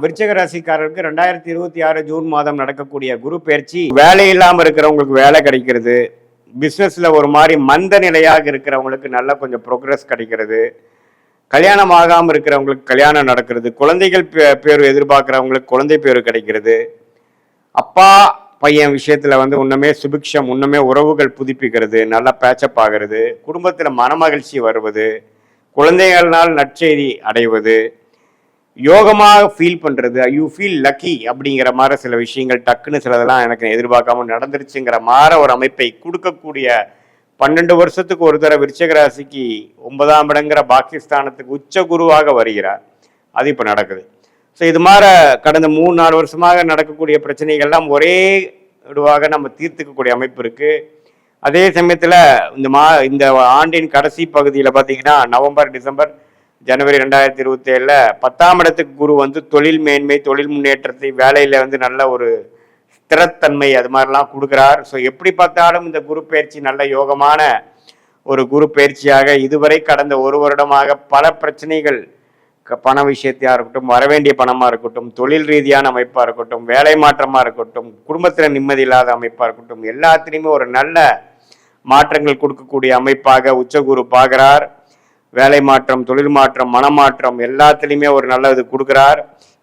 விருச்சிக ராசிக்காரருக்கு 2026 ஜூன் மாதம் நடக்கக்கூடிய குரு பயிற்சி வேலை இல்லாமல் இருக்கிறவங்களுக்கு வேலை கிடைக்கிறது, பிஸ்னஸில் ஒரு மாதிரி மந்த நிலையாக இருக்கிறவங்களுக்கு நல்ல கொஞ்சம் ப்ரோக்ரஸ் கிடைக்கிறது, கல்யாணம் ஆகாமல் இருக்கிறவங்களுக்கு கல்யாணம் நடக்கிறது, குழந்தைகள் பேர் எதிர்பார்க்குறவங்களுக்கு குழந்தை பேர் கிடைக்கிறது, அப்பா பையன் விஷயத்தில் இன்னுமே சுபிக்ஷம், இன்னுமே உறவுகள் புதுப்பிக்கிறது, நல்லா பேச்சப் ஆகிறது, குடும்பத்தில் மனமகிழ்ச்சி வருவது, குழந்தைகள்னால் நற்செய்தி அடைவது, யோகமாக ஃபீல் பண்ணுறது, யூ ஃபீல் லக்கி அப்படிங்கிற மாதிரி சில விஷயங்கள் டக்குன்னு சிலதெல்லாம் எனக்கு எதிர்பார்க்காம நடந்துருச்சுங்கிற மாதிரி ஒரு அமைப்பை கொடுக்கக்கூடிய 12 வருஷத்துக்கு ஒரு தடவை விருச்சிக ராசிக்கு 9ஆம் இடங்கிற பாகிஸ்தானத்துக்கு உச்ச குருவாக வருகிறார். அது இப்போ நடக்குது. ஸோ இது மாதிரி கடந்த 3-4 வருஷமாக நடக்கக்கூடிய பிரச்சனைகள்லாம் ஒரே இதுவாக நம்ம தீர்த்துக்கக்கூடிய அமைப்பு இருக்குது. அதே சமயத்தில் இந்த ஆண்டின் கடைசி பகுதியில் பார்த்தீங்கன்னா நவம்பர், டிசம்பர், ஜனவரி 2027 10ஆம் இடத்துக்கு குரு தொழில் மேன்மை, தொழில் முன்னேற்றத்தை, வேலையில் நல்ல ஒரு ஸ்திரத்தன்மை அது மாதிரிலாம் கொடுக்குறார். ஸோ எப்படி பார்த்தாலும் இந்த குரு பயிற்சி நல்ல யோகமான ஒரு குரு பயிற்சியாக இதுவரை கடந்த ஒரு வருடமாக பல பிரச்சனைகள், பண விஷயத்தையாக இருக்கட்டும், வரவேண்டிய பணமாக இருக்கட்டும், தொழில் ரீதியான அமைப்பாக இருக்கட்டும், வேலை மாற்றமாக இருக்கட்டும், குடும்பத்தில் நிம்மதி இல்லாத அமைப்பாக இருக்கட்டும், எல்லாத்துலேயுமே ஒரு நல்ல மாற்றங்கள் கொடுக்கக்கூடிய அமைப்பாக உச்சகுரு பார்க்கிறார். வேலை மாற்றம், தொழில் மாற்றம், மனமாற்றம் எல்லாத்துலேயுமே ஒரு நல்ல இது கொடுக்குறார்.